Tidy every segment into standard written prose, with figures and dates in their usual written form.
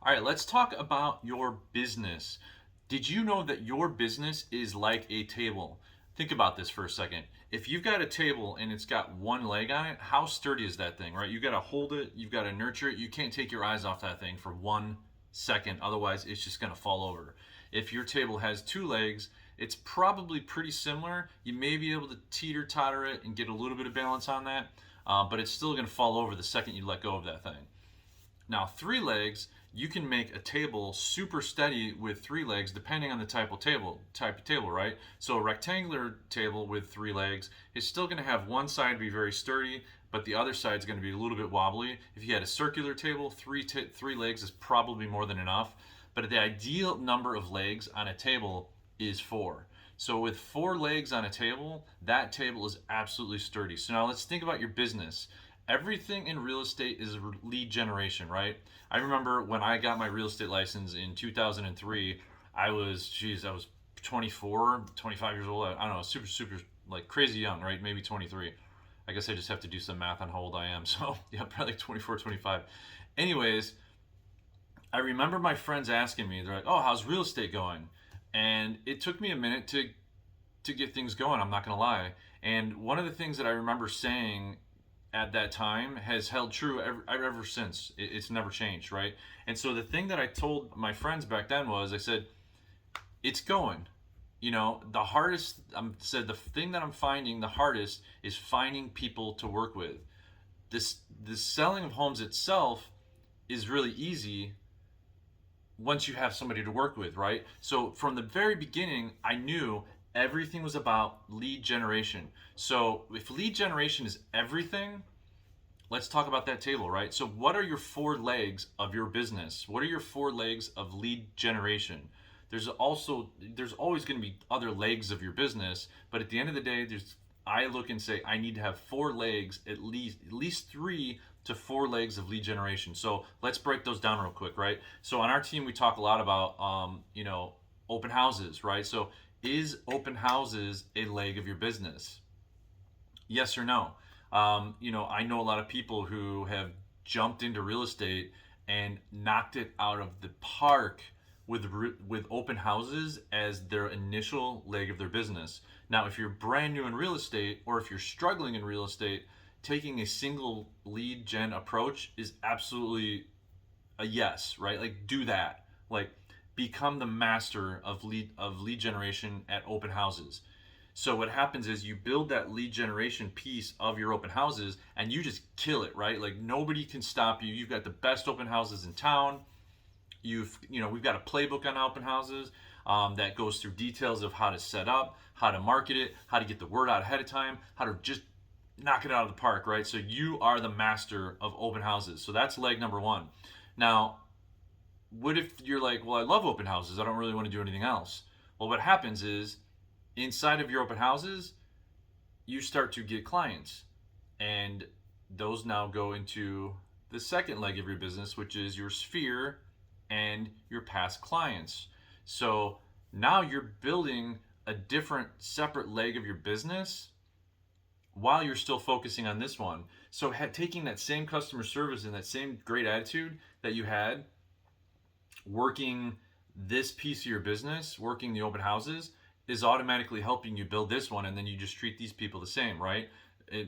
All right, let's talk about your business. Did you know that your business is like a table? Think about this for a second. If you've got a table and it's got one leg on it, how sturdy is that thing, right? You got to hold it, you've got to nurture it. You can't take your eyes off that thing for 1 second, otherwise, it's just going to fall over. If your table has two legs, it's probably pretty similar. You may be able to teeter totter it and get a little bit of balance on that, but it's still going to fall over the second you let go of that thing. Now, three legs, you can make a table super steady with three legs depending on the type of table, right? So a rectangular table with three legs is still going to have one side be very sturdy, but the other side is going to be a little bit wobbly. If you had a circular table, three legs is probably more than enough. But the ideal number of legs on a table is four. So with four legs on a table, that table is absolutely sturdy. So now let's think about your business. Everything in real estate is lead generation, right? I remember when I got my real estate license in 2003, I was 24, 25 years old. I don't know, super, like crazy young, right? Maybe 23. I guess I just have to do some math on how old I am. So, yeah, probably like 24, 25. Anyways, I remember my friends asking me, they're like, "Oh, how's real estate going?" And it took me a minute to get things going. I'm not gonna lie. And one of the things that I remember saying at that time has held true ever since. It's never changed, right? And so the thing that I told my friends back then was, I said, "It's going." The hardest, said the thing that I'm finding the hardest is finding people to work with. The selling of homes itself is really easy once you have somebody to work with, right? So from the very beginning, I knew everything was about lead generation. So if lead generation is everything, let's talk about that table, right? So what are your four legs of your business? What are your four legs of lead generation? There's always going to be other legs of your business, but at the end of the day, I look and say I need to have four legs, at least 3 to 4 legs of lead generation. So let's break those down real quick, right? So on our team, we talk a lot about open houses, right? So is open houses a leg of your business? Yes or no? I know a lot of people who have jumped into real estate and knocked it out of the park with open houses as their initial leg of their business. Now, if you're brand new in real estate or if you're struggling in real estate, taking a single lead gen approach is absolutely a yes, right? Like do that. Like become the master of lead generation at open houses. So what happens is you build that lead generation piece of your open houses and you just kill it, right? Like nobody can stop you. You've got the best open houses in town. We've got a playbook on open houses that goes through details of how to set up, how to market it, how to get the word out ahead of time, how to just knock it out of the park, right? So you are the master of open houses. So that's leg number one. Now, what if you're like, well, I love open houses. I don't really want to do anything else. Well, what happens is inside of your open houses, you start to get clients. And those now go into the second leg of your business, which is your sphere and your past clients. So now you're building a different separate leg of your business while you're still focusing on this one. So taking that same customer service and that same great attitude that you had working this piece of your business, working the open houses, is automatically helping you build this one, and then you just treat these people the same, right?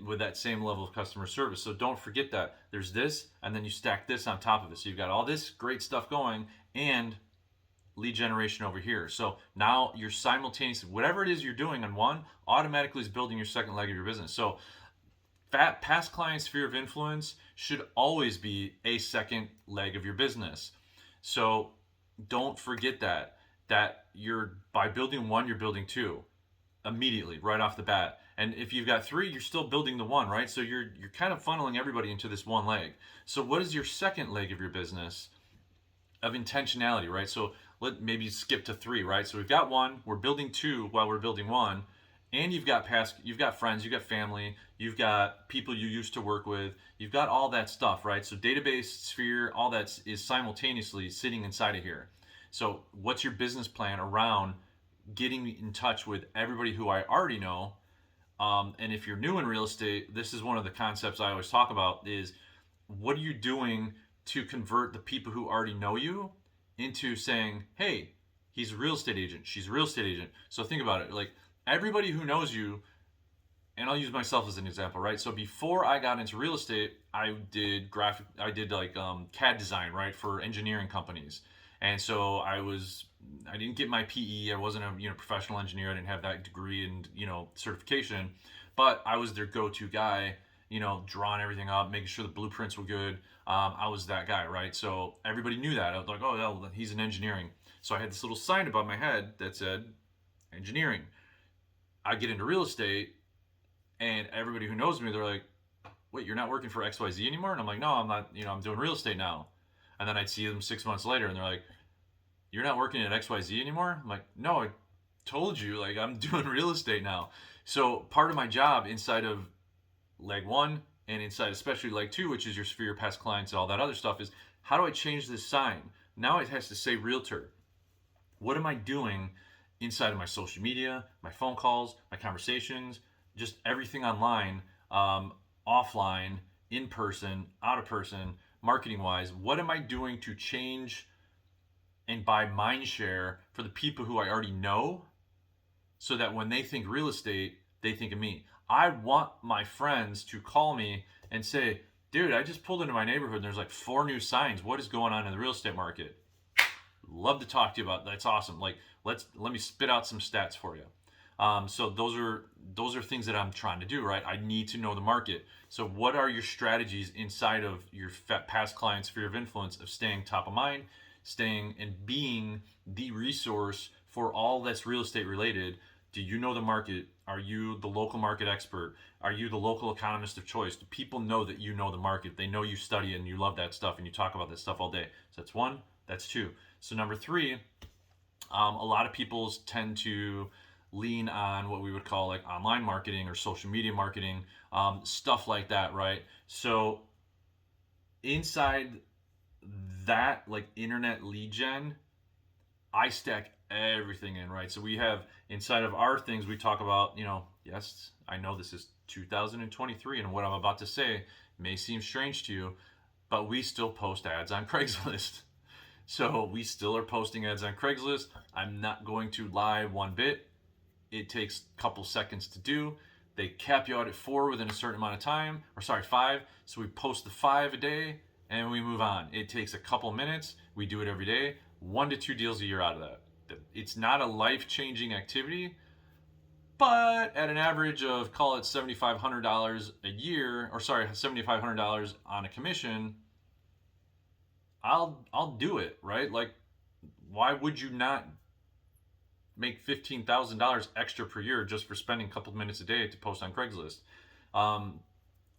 With that same level of customer service. So don't forget that there's this, and then you stack this on top of it. So you've got all this great stuff going and lead generation over here. So now you're simultaneously, whatever it is you're doing on one, automatically is building your second leg of your business. So past client sphere of influence should always be a second leg of your business. So don't forget that you're, by building one, you're building two immediately right off the bat. And if you've got three, you're still building the one, right? So you're kind of funneling everybody into this one leg. So what is your second leg of your business of intentionality, right? So let maybe skip to three, right? So we've got one, we're building two while we're building one, and you've got friends, you've got family, you've got people you used to work with, you've got all that stuff, right? So database, sphere, all that is simultaneously sitting inside of here. So what's your business plan around getting in touch with everybody who I already know? And if you're new in real estate, this is one of the concepts I always talk about is what are you doing to convert the people who already know you into saying, hey, he's a real estate agent, she's a real estate agent. So think about it, like everybody who knows you, and I'll use myself as an example, right? So before I got into real estate, I did like CAD design, right, for engineering companies. And so I didn't get my PE. I wasn't a professional engineer. I didn't have that degree and certification, but I was their go-to guy. Drawing everything up, making sure the blueprints were good. I was that guy, right? So everybody knew that. I was like, oh, yeah, he's in engineering. So I had this little sign above my head that said engineering. I get into real estate, and everybody who knows me, they're like, wait, you're not working for XYZ anymore? And I'm like, no, I'm not, I'm doing real estate now. And then I'd see them 6 months later, and they're like, you're not working at XYZ anymore? I'm like, no, I told you, like, I'm doing real estate now. So part of my job inside of leg 1 and inside especially leg 2, which is your sphere, past clients, and all that other stuff, is how do I change this sign? Now it has to say realtor. What am I doing inside of my social media, my phone calls, my conversations, just everything online, offline, in person, out of person, marketing wise? What am I doing to change and buy mind share for the people who I already know, so that when they think real estate, they think of me? I want my friends to call me and say, dude, I just pulled into my neighborhood and there's like 4 new signs. What is going on in the real estate market? Love to talk to you about that. That's awesome. Like, let me spit out some stats for you. So those are things that I'm trying to do, right? I need to know the market. So what are your strategies inside of your past client sphere of influence of staying top of mind, staying and being the resource for all that's real estate related? Do you know the market? Are you the local market expert? Are you the local economist of choice? Do people know that you know the market? They know you study and you love that stuff and you talk about that stuff all day. So that's 1. That's 2. So number 3, a lot of people tend to lean on what we would call like online marketing or social media marketing, stuff like that, right? So inside that, like internet lead gen, I stack everything in, right? So we have inside of our things, we talk about, yes, I know this is 2023 and what I'm about to say may seem strange to you, but we still post ads on Craigslist. So we still are posting ads on Craigslist. I'm not going to lie one bit. It takes a couple seconds to do. They cap you out at 4 within a certain amount of time, or sorry, 5. So we post the 5 a day and we move on. It takes a couple minutes. We do it every day. 1 to 2 deals a year out of that. It's not a life-changing activity, but at an average of, call it $7,500 a year, or sorry, $7,500 on a commission, I'll do it, right? Like, why would you not make $15,000 extra per year just for spending a couple minutes a day to post on Craigslist?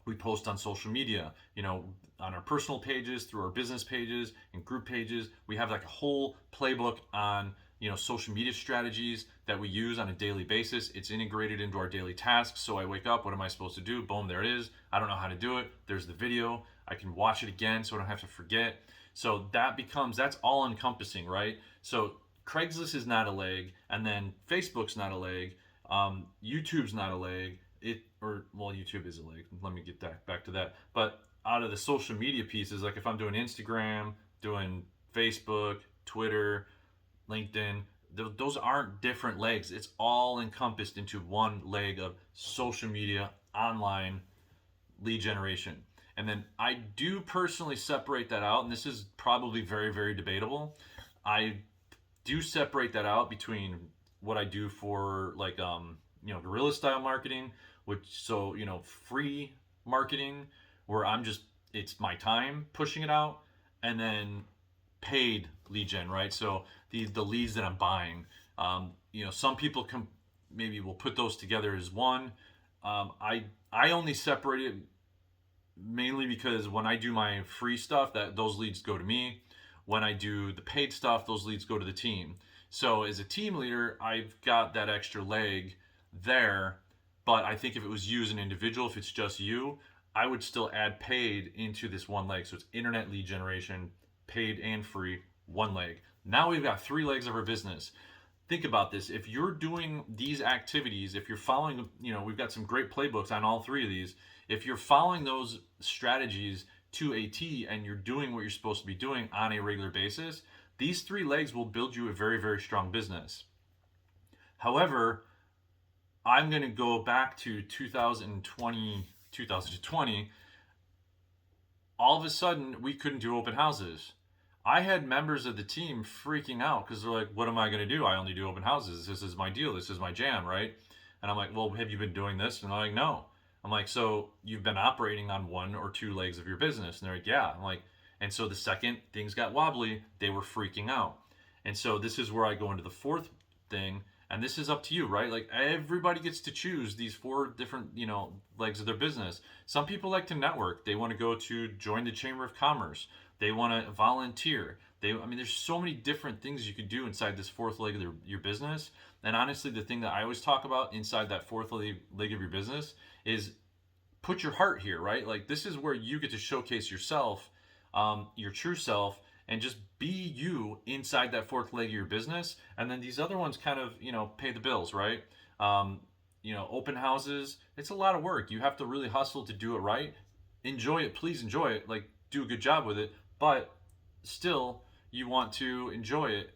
We post on social media, on our personal pages, through our business pages and group pages. We have like a whole playbook on, social media strategies that we use on a daily basis. It's integrated into our daily tasks. So I wake up, what am I supposed to do? Boom, there it is. I don't know how to do it. There's the video. I can watch it again so I don't have to forget. So that's all encompassing, right? So Craigslist is not a leg, and then Facebook's not a leg, YouTube's not a leg. YouTube is a leg. Let me get back to that. But out of the social media pieces, like if I'm doing Instagram, doing Facebook, Twitter, LinkedIn, those aren't different legs. It's all encompassed into one leg of social media, online lead generation. And then I do personally separate that out, and this is probably very, very debatable. I do separate that out between what I do for like guerrilla style marketing, free marketing where it's my time pushing it out, and then paid lead gen, right? So the leads that I'm buying, some people will put those together as one. I only separate it mainly because when I do my free stuff, those leads go to me. When I do the paid stuff, those leads go to the team. So as a team leader, I've got that extra leg there. But I think if it was you as an individual, if it's just you, I would still add paid into this one leg. So it's internet lead generation, paid and free, one leg. Now we've got 3 legs of our business. Think about this. If you're doing these activities, if you're following, we've got some great playbooks on all 3 of these. If you're following those strategies to a T and you're doing what you're supposed to be doing on a regular basis, these 3 legs will build you a very, very strong business. However, I'm going to go back to 2020. All of a sudden, we couldn't do open houses. I had members of the team freaking out because they're like, what am I going to do? I only do open houses. This is my deal. This is my jam, right? And I'm like, well, have you been doing this? And they're like, no. I'm like, so you've been operating on 1 or 2 legs of your business? And they're like, yeah. I'm like, and so the second things got wobbly, they were freaking out. And so this is where I go into the 4th thing. And this is up to you, right? Like everybody gets to choose these 4 different, legs of their business. Some people like to network. They want to go to join the Chamber of Commerce. They want to volunteer. There's so many different things you could do inside this 4th leg of your business. And honestly, the thing that I always talk about inside that 4th leg of your business is put your heart here, right? Like this is where you get to showcase yourself, your true self, and just be you inside that 4th leg of your business. And then these other ones kind of, pay the bills, right? Open houses, it's a lot of work. You have to really hustle to do it right. Enjoy it, please enjoy it. Like do a good job with it, but still you want to enjoy it,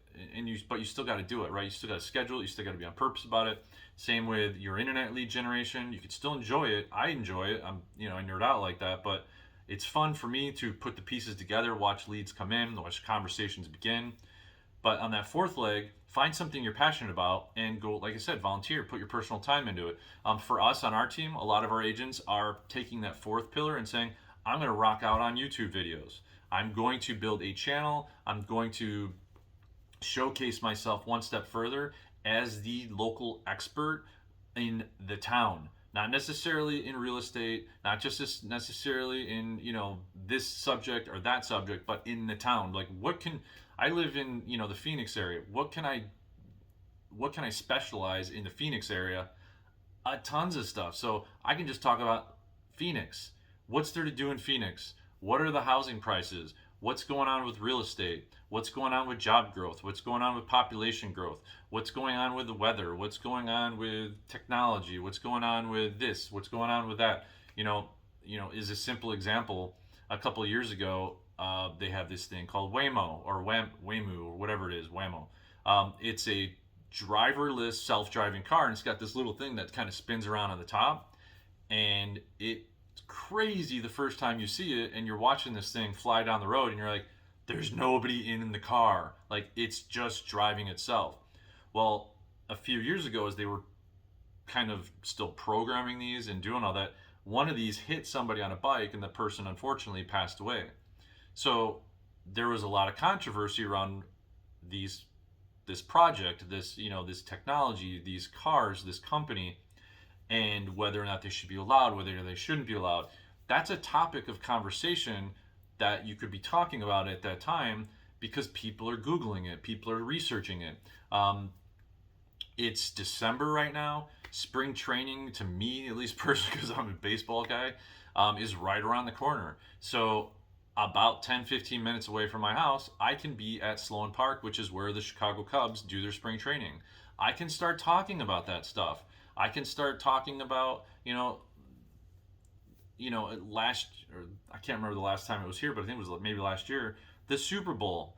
but you still got to do it, right? You still got to schedule it. You still got to be on purpose about it. Same with your internet lead generation. You could still enjoy it. I enjoy it. I nerd out like that, but it's fun for me to put the pieces together, watch leads come in, watch conversations begin. But on that 4th leg, find something you're passionate about and go, like I said, volunteer, put your personal time into it. For us on our team, a lot of our agents are taking that 4th pillar and saying, I'm going to rock out on YouTube videos. I'm going to build a channel. I'm going to showcase myself one step further as the local expert in the town. Not necessarily in real estate, not just necessarily in, this subject or that subject, but in the town. Like I live in, the Phoenix area. What can I specialize in the Phoenix area? Tons of stuff. So I can just talk about Phoenix. What's there to do in Phoenix? What are the housing prices? What's going on with real estate? What's going on with job growth? What's going on with population growth? What's going on with the weather? What's going on with technology? What's going on with this? What's going on with that? Is a simple example. A couple of years ago, they have this thing called Waymo or Waymo or whatever it is, Waymo. It's a driverless self-driving car, and it's got this little thing that kind of spins around on the top, and it's crazy the first time you see it, and you're watching this thing fly down the road, and you're like, there's nobody in the car. Like, it's just driving itself. Well, a few years ago, as they were kind of still programming these and doing all that, one of these hit somebody on a bike, and the person unfortunately passed away. So there was a lot of controversy around this project, this technology, these cars, this company, and whether or not they should be allowed, whether they shouldn't be allowed. That's a topic of conversation that you could be talking about at that time because people are Googling it, people are researching it. It's December right now. Spring training, to me, at least personally, because I'm a baseball guy, is right around the corner. So about 10-15 minutes away from my house, I can be at Sloan Park, which is where the Chicago Cubs do their spring training. I can start talking about that stuff. I can start talking about, I can't remember the last time it was here, but I think it was maybe last year, the Super Bowl.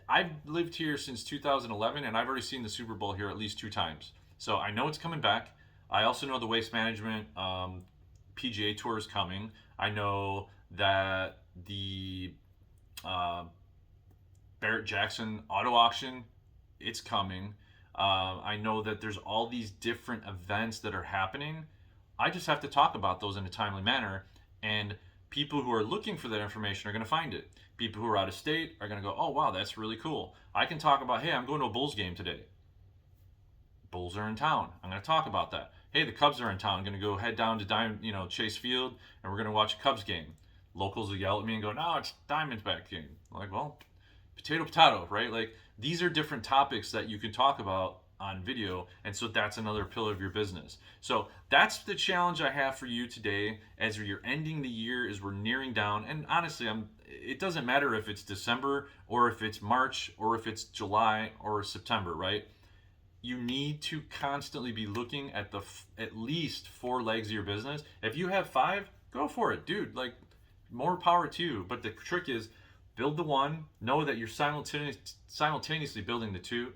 I've lived here since 2011, and I've already seen the Super Bowl here at least 2 times. So I know it's coming back. I also know the Waste Management PGA Tour is coming. I know that the Barrett-Jackson auto auction, it's coming. I know that there's all these different events that are happening. I just have to talk about those in a timely manner, and people who are looking for that information are going to find it. People who are out of state are going to go, oh wow, that's really cool. I can talk about, hey, I'm going to a Bulls game today. Bulls are in town. I'm going to talk about that. Hey, the Cubs are in town. I'm going to go head down to Chase Field, and we're going to watch a Cubs game. Locals will yell at me and go, no, it's Diamondback game. I'm like, well, potato, right? Like, these are different topics that you can talk about on video, and so that's another pillar of your business. So that's the challenge I have for you today as you're ending the year, as we're nearing down. And honestly, it doesn't matter if it's December or if it's March or if it's July or September, right? You need to constantly be looking at at least 4 legs of your business. If you have 5, go for it, dude. Like, more power to you. But the trick is build the one, know that you're simultaneously building the two,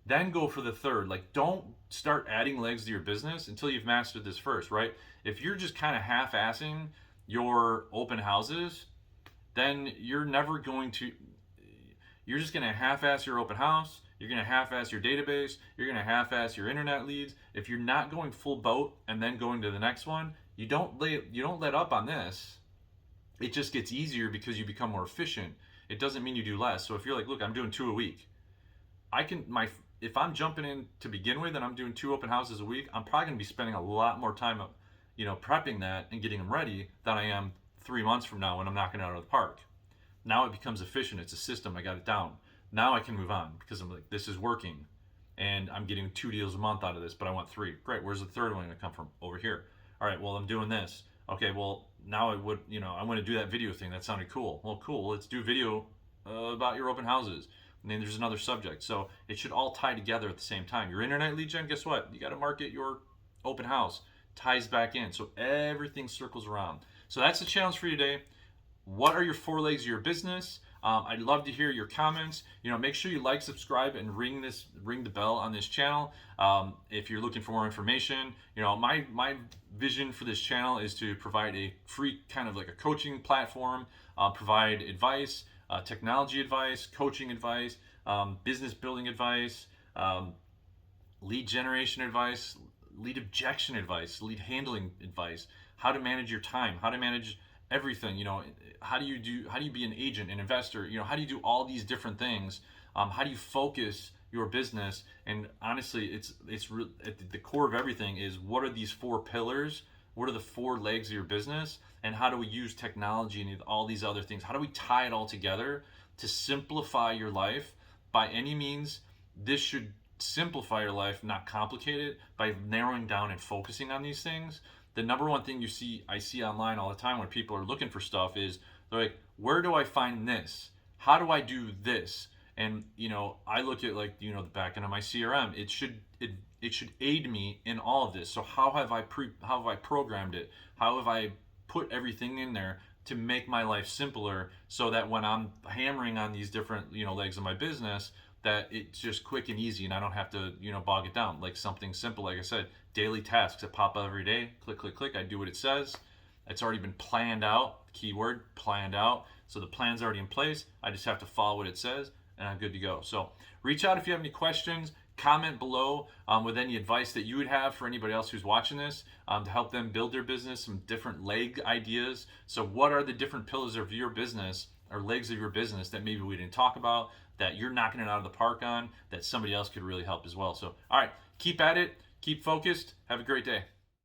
then go for the third. Like, don't start adding legs to your business until you've mastered this first, right? If you're just kind of half-assing your open houses, then you're just going to half-ass your open house. You're going to half-ass your database. You're going to half-ass your internet leads. If you're not going full boat and then going to the next one, you don't let up on this. It just gets easier because you become more efficient. It doesn't mean you do less. So if you're like, look, I'm doing 2 a week. If I'm jumping in to begin with and I'm doing 2 open houses a week, I'm probably going to be spending a lot more time, prepping that and getting them ready than I am 3 months from now when I'm knocking it out of the park. Now it becomes efficient. It's a system. I got it down. Now I can move on because I'm like, this is working, and I'm getting 2 deals a month out of this, but I want 3. Great. Where's the third one going to come from? Over here. All right. Well, I'm doing this. Okay. Well, now I want to do that video thing. That sounded cool. Well, cool. Let's do video about your open houses. And then there's another subject. So it should all tie together at the same time. Your internet lead gen, guess what? You got to market your open house. Ties back in. So everything circles around. So that's the challenge for you today. What are your 4 legs of your business? I'd love to hear your comments. Make sure you like, subscribe, and ring the bell on this channel. If you're looking for more information, my vision for this channel is to provide a free kind of like a coaching platform, provide advice, technology advice, coaching advice, business building advice, lead generation advice, lead objection advice, lead handling advice, how to manage your time, how to manage everything. How do you be an agent, an investor? How do you do all these different things? How do you focus your business? And honestly, it's at the core of everything is, what are these 4 pillars? What are the 4 legs of your business? And how do we use technology and all these other things? How do we tie it all together to simplify your life? By any means, this should simplify your life, not complicate it, by narrowing down and focusing on these things. The number one thing I see online all the time when people are looking for stuff is, they're like, where do I find this? How do I do this? And I look at the back end of my CRM. It should aid me in all of this. So how have I programmed it? How have I put everything in there to make my life simpler, so that when I'm hammering on these different legs of my business, that it's just quick and easy and I don't have to bog it down. Like something simple, like I said, daily tasks that pop up every day. Click, click, click. I do what it says. It's already been planned out. Keyword, planned out. So the plan's already in place. I just have to follow what it says, and I'm good to go. So reach out if you have any questions. Comment below with any advice that you would have for anybody else who's watching this, to help them build their business, some different leg ideas. So what are the different pillars of your business, or legs of your business, that maybe we didn't talk about, that you're knocking it out of the park on, that somebody else could really help as well? So, all right, keep at it. Keep focused. Have a great day.